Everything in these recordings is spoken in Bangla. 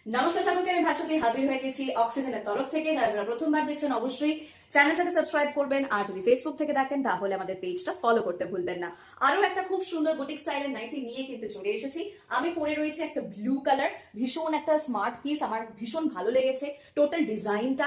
নমস্কার সকলকে, আমি ভাস্বতী হাজির হয়ে গেছি অক্সিজেনের তরফ থেকে। যারা যারা প্রথমবার দেখছেন অবশ্যই চ্যানেলটাকে সাবস্ক্রাইব করবেন, আর যদি ফেসবুক থেকে দেখেন তাহলে আমাদের পেজটা ফলো করতে ভুলবেন না। আরো একটা খুব সুন্দর বুটিক স্টাইলের নাইটি নিয়ে কিন্তু চলে এসেছি। আমি পরে রয়েছে একটা ব্লু কালার, ভীষণ একটা স্মার্ট পিস, আমার ভীষণ ভালো লেগেছে। টোটাল ডিজাইনটা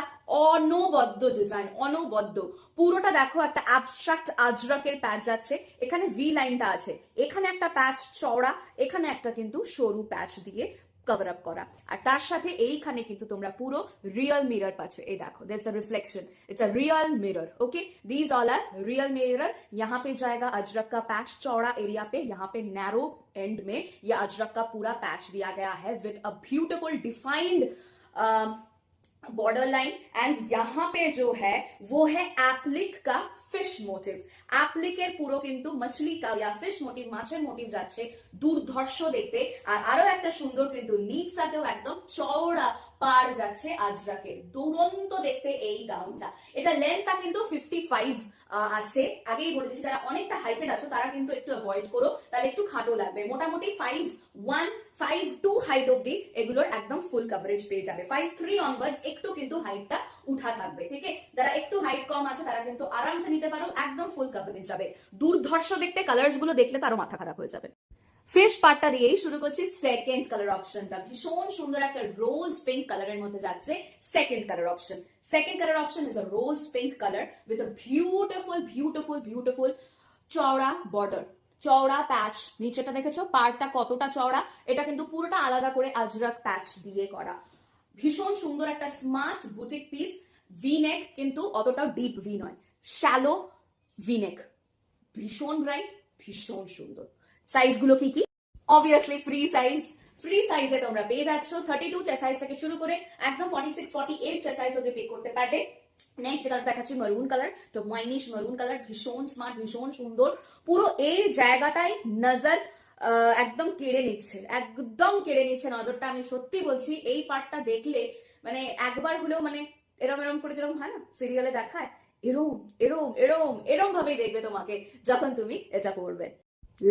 অনবদ্য ডিজাইন, অনবদ্য। পুরোটা দেখো একটা অ্যাবস্ট্রাক্ট আজরকের প্যাচ যাচ্ছে, এখানে ভি লাইনটা আছে, এখানে একটা প্যাচ চওড়া, এখানে একটা কিন্তু সরু প্যাচ দিয়ে কভার আপ করা। আর তার সাথে এইখানে কিন্তু তোমরা পুরো রিয়েল মিরর পাচ্ছ। এই দেখো, this the reflection, it's a real mirror. Okay, these all are real mirror. यहाँ पे जाएगा अजरक का पैच चौड़ा एरिया पे, यहाँ पे नैरो एंड में ये अजरक का पूरा पैच दिया गया है with a beautiful defined border line. And यहाँ पे जो है वो है एप्लिक का फिश मोटिव। অ্যাপ্লিকের পুরো কিন্তু মাছলি কা ইয়া ফিশ মোটিভ, মাছের মোটিভ যাচ্ছে, দুর্ধর্ষ দেখতে। আর আরো একটা সুন্দর কিন্তু নিচটাতেও একদম চওড়া পার যাচ্ছে আজরাকের, দুরন্ত দেখতে এই গাউনটা। এটা লেন্থটা কিন্তু 55 আছে। আগেই বলে দিচ্ছি, যারা অনেকটা হাইটেড আছো তারা কিন্তু একটু অ্যাভয়েড করো, তাহলে একটু খাটো লাগবে। মোটামুটি 5'1", 5'2" হাইট অব্দি এগুলোর একদম ফুল কভারেজ পেয়ে যাবে। 5'3" অনওয়ার্ডস একটু কিন্তু হাইটটা উঠা থাকবে। ঠিক আছে, যারা একটু হাইট কম আছে তারা কিন্তু আরামসে নিতে পারো, একদম ফুল কভারেজ যাবে। দুর্ধর্ষ দেখতে, কালার্স গুলো দেখলে তারও মাথা খারাপ হয়ে যাবে। ফিশ পার্টটা দিয়েই শুরু করছি। সেকেন্ড কালার অপশনটা ভীষণ সুন্দর, একটা রোজ পিঙ্ক কালারের মধ্যে যাচ্ছে। Second colour option, second colour option is a rose pink colour with a beautiful beautiful beautiful চওড়া বর্ডার, চওড়া প্যাচ। নিচেটা দেখেছো পার্টটা কতটা চওড়া, এটা কিন্তু পুরোটা আলাদা করে আজরাক প্যাচ দিয়ে করা। ভীষণ সুন্দর একটা স্মার্ট বুটিক পিস। ভি নেক, কিন্তু অতটাও ডিপ ভি নয়, শ্যালো ভি নেক, ভীষণ ব্রাইট, ভীষণ সুন্দর। সাইজ গুলো কি কি? অবভিয়াসলি ফ্রি সাইজ, ফ্রি সাইজে তোমরা পেয়ে যাচ্ছ 32 চেস্ট সাইজ থেকে শুরু করে একদম 46, 48 চেস্ট সাইজ অবধি পিক করতে পারবে। নেক্সট কালার দেখাচ্ছি মেরুন কালার, তো ওয়াইনিশ মেরুন কালার, ভীষণ স্মার্ট, ভীষণ সুন্দর। পুরো এই জায়গাটাই নজর একদম কেড়ে নিচ্ছে, একদম কেড়ে নিচ্ছে নজরটা। আমি সত্যি বলছি, এই পার্টটা দেখলে মানে একবার হলেও মানে এরম এরম করে, যেরকম হয় না সিরিয়ালে দেখায়, এরম এরম এরম এরম ভাবেই দেখবে তোমাকে যখন তুমি এটা করবে।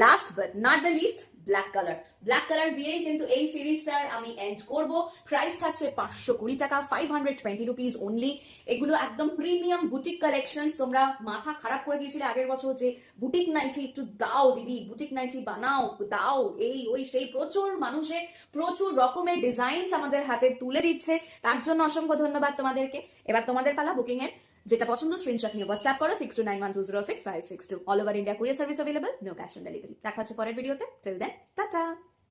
Last but not the least, black colour. Black colour দিয়েই কিন্তু এই সিরিজটার আমি এন্ড করব। প্রাইস থাকছে 520 টাকা, 520 রুপিস অনলি। এগুলো একদম প্রিমিয়াম বুটিক কালেকশনস। তোমরা মাথা খারাপ করে দিয়েছিলে আগের বছর যে বুটিক নাইটি একটু দাও দিদি, বুটিক নাইটি বানাও দাও, এই ওই সেই, প্রচুর মানুষে প্রচুর রকমের ডিজাইনস আমাদের হাতে তুলে দিচ্ছে। তার জন্য অসংখ্য ধন্যবাদ তোমাদেরকে। এবার তোমাদের পালা বুকিং এর। যেটা পছন্দ স্ক্রিনশট নিয়ে হোয়াটসঅ্যাপ করো 6291206562। All over India courier service available, no cash on delivery. দেখা হচ্ছে পরের ভিডিওতে। Till then tata.